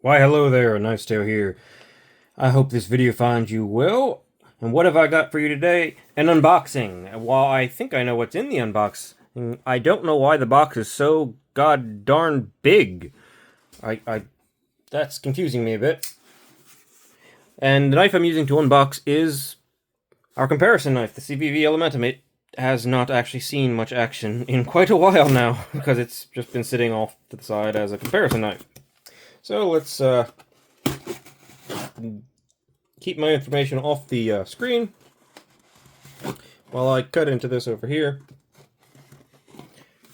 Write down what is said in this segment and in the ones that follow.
Why, hello there, Nice Tail here. I hope this video finds you well. And what have I got for you today? An unboxing. And while I think I know what's in the unboxing, I don't know why the box is so god darn big. That's confusing me a bit. And the knife I'm using to unbox is our comparison knife, the CVV Elementum. It has not actually seen much action in quite a while now, because it's just been sitting off to the side as a comparison knife. So let's keep my information off the screen while I cut into this over here.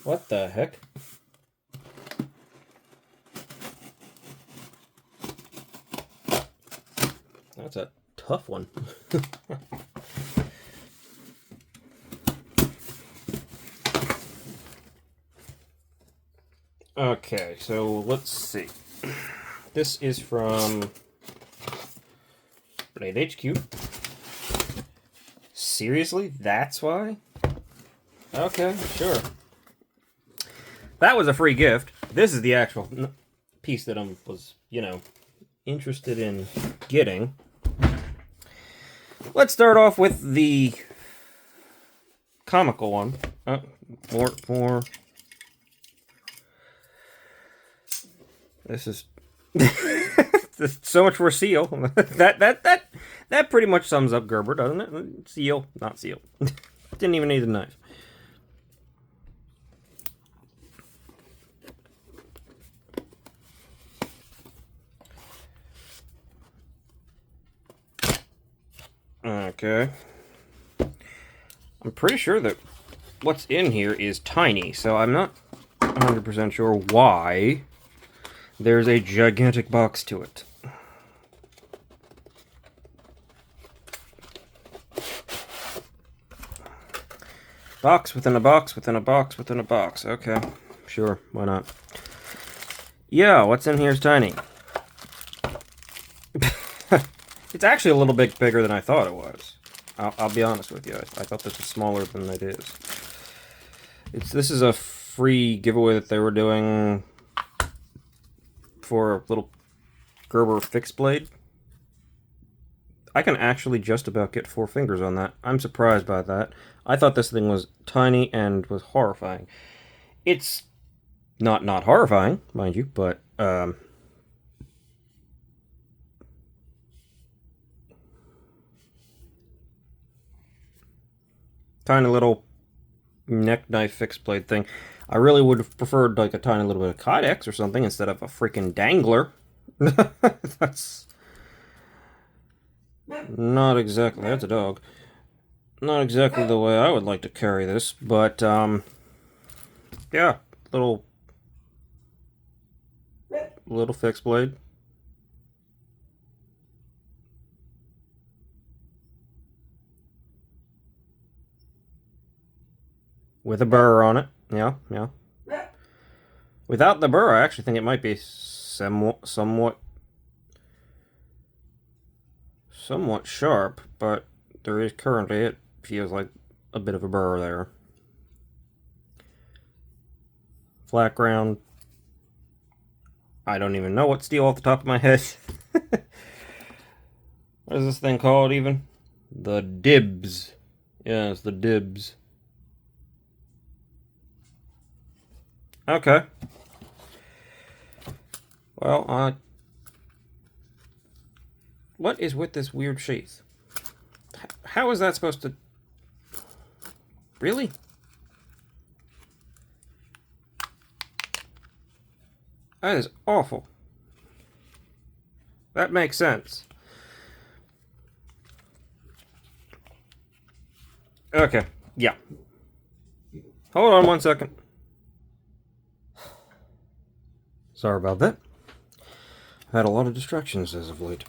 What the heck? That's a tough one. Okay, so let's see. This is from Blade HQ. Seriously? That's why? Okay, sure. That was a free gift. This is the actual piece that I was, interested in getting. Let's start off with the comical one. More. This is so much for seal. that pretty much sums up Gerber, doesn't it? Seal, not seal. Didn't even need the knife. Okay. I'm pretty sure that what's in here is tiny, so I'm not 100% sure why there's a gigantic box to it. Box within a box within a box within a box. Okay, sure, why not? Yeah, what's in here is tiny. It's actually a little bit bigger than I thought it was. I'll be honest with you. I thought this was smaller than it is. This is a free giveaway that they were doing for a little Gerber fixed blade. I can actually just about get 4 fingers on that. I'm surprised by that. I thought this thing was tiny and was horrifying. It's not horrifying, mind you, but tiny little neck knife fixed blade thing. I really would have preferred like a tiny little bit of Kydex or something instead of a freaking dangler. That's not exactly, that's a dog. Not exactly the way I would like to carry this, but yeah, little fixed blade. With a burr on it. Yeah. Without the burr, I actually think it might be somewhat sharp, but there is currently, it feels like a bit of a burr there. Flat ground. I don't even know what steel off the top of my head. What is this thing called even? The dibs. Yeah, it's the dibs. Okay. Well, what is with this weird sheath? How is that supposed to... Really? That is awful. That makes sense. Okay, yeah. Hold on 1 second. Sorry about that. I've had a lot of distractions as of late.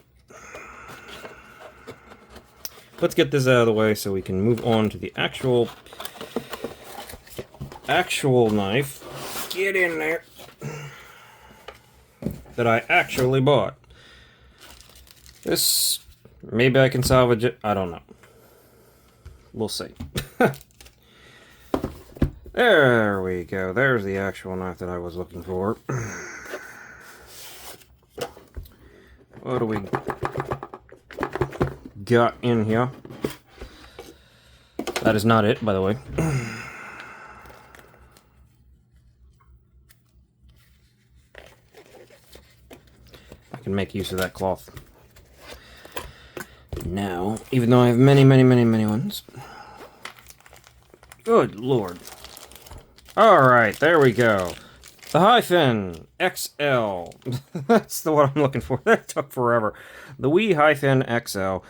Let's get this out of the way so we can move on to the actual knife. Get in there. That I actually bought. This, maybe I can salvage it. I don't know. We'll see. There we go. There's the actual knife that I was looking for. What do we got in here? That is not it, by the way. I can make use of that cloth now, even though I have many, many, many, many ones. Good Lord. Alright, there we go. The Highfin XL. That's the one I'm looking for. That took forever. The WE Highfin XL.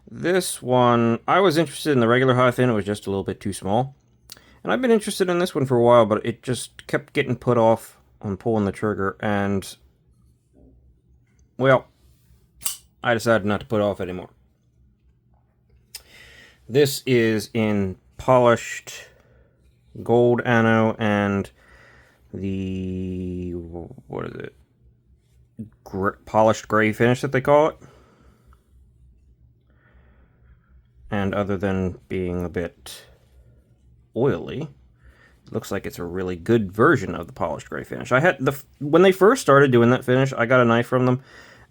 This one, I was interested in the regular Highfin. It was just a little bit too small. And I've been interested in this one for a while, but it just kept getting put off on pulling the trigger. And, well, I decided not to put it off anymore. This is in polished gold anno and the, what is it, polished gray finish that they call it. And other than being a bit oily, it looks like it's a really good version of the polished gray finish. I had when they first started doing that finish, I got a knife from them,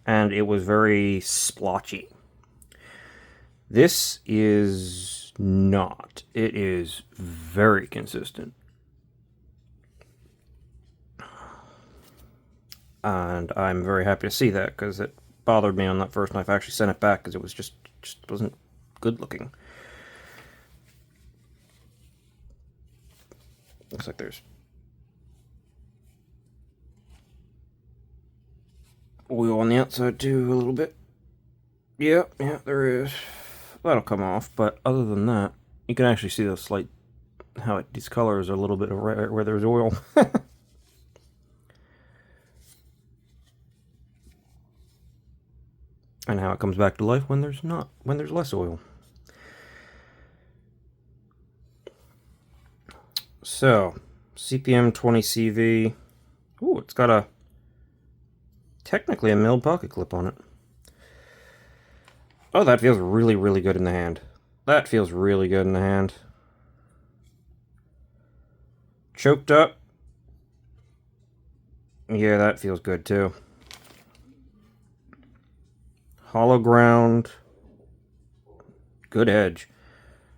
and it was very splotchy. This is not. It is very consistent. And I'm very happy to see that, because it bothered me on that first knife. I actually sent it back because it was just wasn't good looking. Looks like there's oil on the outside too, a little bit. Yeah, there is. That'll come off, but other than that, you can actually see the slight, how it discolors a little bit where there's oil. And how it comes back to life when there's less oil. So, CPM 20 CV. Ooh, it's got technically a milled pocket clip on it. Oh, that feels really, really good in the hand. That feels really good in the hand. Choked up. Yeah, that feels good too. Hollow ground. Good edge.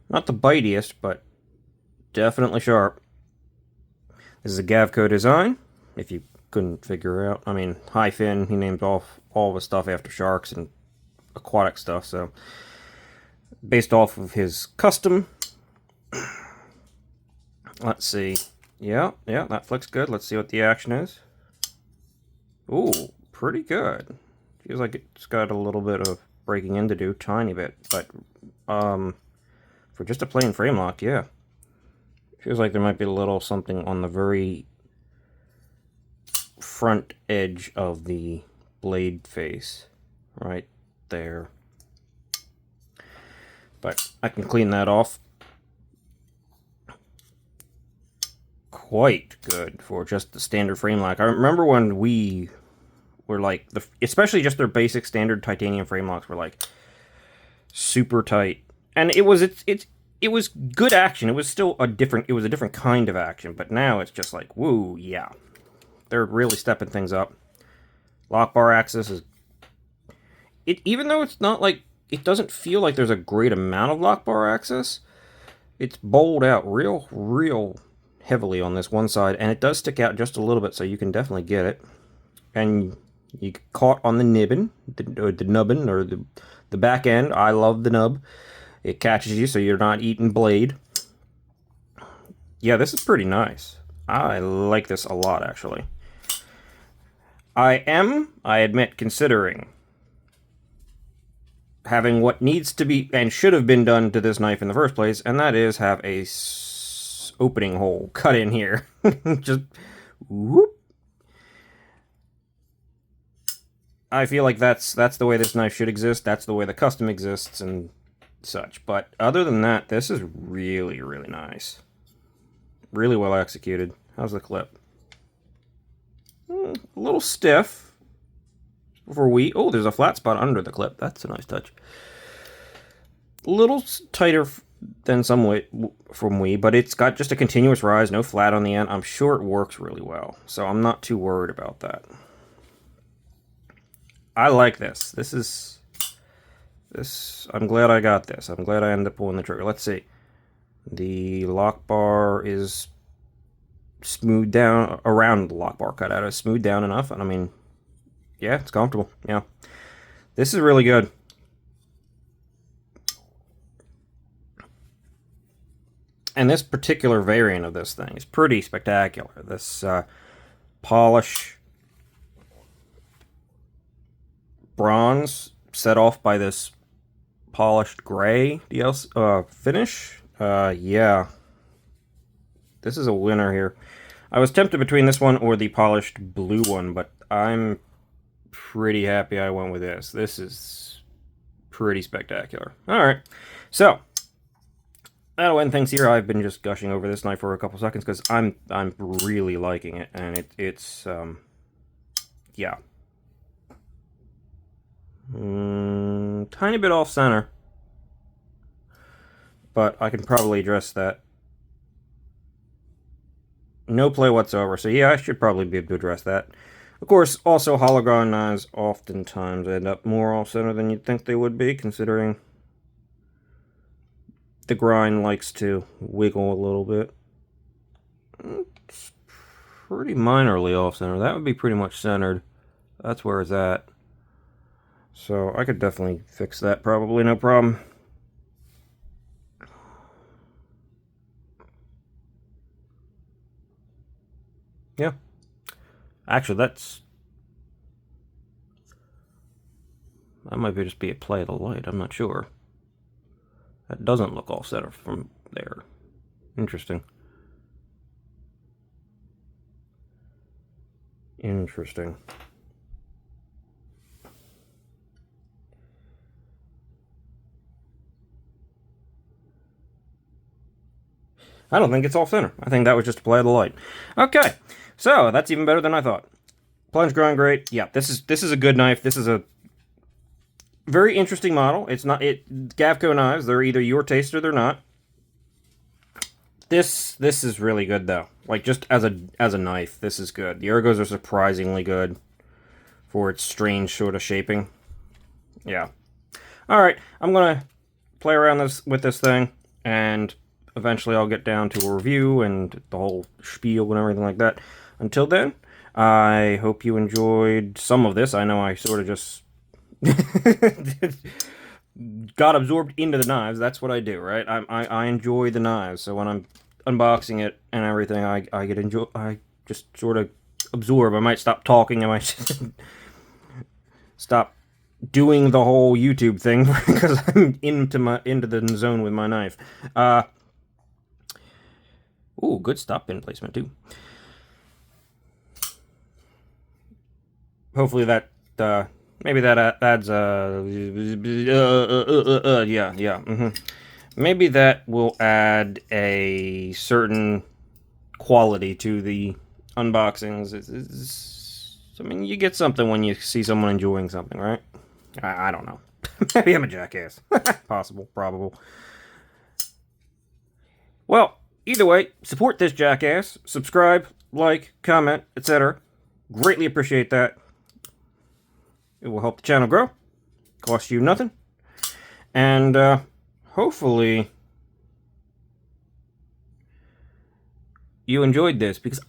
Not the bitiest, but definitely sharp. This is a Gavco design, if you couldn't figure out. I mean, Highfin, he named off all the stuff after sharks and aquatic stuff, so based off of his custom. Let's see. Yeah, that flicks good. Let's see what the action is. Ooh, pretty good. Feels like it's got a little bit of breaking in to do, tiny bit, but for just a plain frame lock, yeah. Feels like there might be a little something on the very front edge of the blade face, right there. But I can clean that off. Quite good for just the standard frame lock. I remember when we were like, especially just their basic standard titanium frame locks were like super tight, and it was good action. It was still a different kind of action, but now it's just like, woo, yeah. They're really stepping things up. Lock bar access is, even though it's not like, it doesn't feel like there's a great amount of lock bar access, it's bowled out real heavily on this one side, and it does stick out just a little bit, so you can definitely get it. And you get caught on the nibbin, the nubbin, or the back end. I love the nub. It catches you so you're not eating blade. Yeah, this is pretty nice. I like this a lot, actually. I admit, considering having what needs to be and should have been done to this knife in the first place, and that is have a opening hole cut in here. Just whoop. I feel like that's the way this knife should exist. That's the way the custom exists and such. But other than that, this is really, really nice. Really well executed. How's the clip? A little stiff for WE. Oh, there's a flat spot under the clip. That's a nice touch. A little tighter than some way from WE, but it's got just a continuous rise, no flat on the end. I'm sure it works really well, so I'm not too worried about that. I like this. I'm glad I got this. I'm glad I ended up pulling the trigger. Let's see. The lock bar is smoothed down, around the lock bar cutout is smoothed down enough, and I mean, yeah, it's comfortable. Yeah. This is really good. And this particular variant of this thing is pretty spectacular. This polish bronze set off by this polished gray finish. Yeah. This is a winner here. I was tempted between this one or the polished blue one, but I'm pretty happy I went with this. This is pretty spectacular. Alright, so that'll end things here. I've been just gushing over this knife for a couple seconds because I'm really liking it, and it's yeah. Tiny bit off center, but I can probably address that. No play whatsoever, so yeah, I should probably be able to address that. Of course, also hologon knives oftentimes end up more off center than you'd think they would be, considering the grind likes to wiggle a little bit. It's pretty minorly off center. That would be pretty much centered. That's where it's at. So I could definitely fix that, probably no problem. Yeah. Actually, that might just be a play of the light. I'm not sure. That doesn't look all center from there. Interesting. Interesting. I don't think it's off center. I think that was just a play of the light. Okay, so that's even better than I thought. Plunge grind great. Yeah, this is a good knife. This is a very interesting model. It's not Gavco knives. They're either your taste or they're not. This is really good though. Like just as a knife, this is good. The ergos are surprisingly good for its strange sort of shaping. Yeah. All right, I'm gonna play around with this thing, and eventually I'll get down to a review and the whole spiel and everything like that. Until then, I hope you enjoyed some of this. I know I sort of just got absorbed into the knives. That's what I do, right? I enjoy the knives. So when I'm unboxing it and everything, I just sort of absorb. I might stop talking. I might stop doing the whole YouTube thing because I'm into the zone with my knife. Ooh, good stop pin placement too. Hopefully that maybe that adds maybe that will add a certain quality to the unboxings. I mean, you get something when you see someone enjoying something, right? I don't know. Maybe I'm a jackass. Possible, probable. Well, either way, support this jackass. Subscribe, like, comment, etc. Greatly appreciate that. It will help the channel grow. Cost you nothing. And hopefully you enjoyed this, because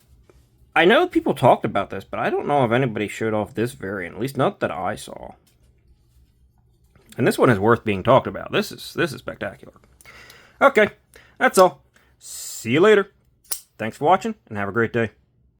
I know people talked about this, but I don't know if anybody showed off this variant, at least not that I saw. And this one is worth being talked about. This is spectacular. Okay, that's all. See you later. Thanks for watching, and have a great day.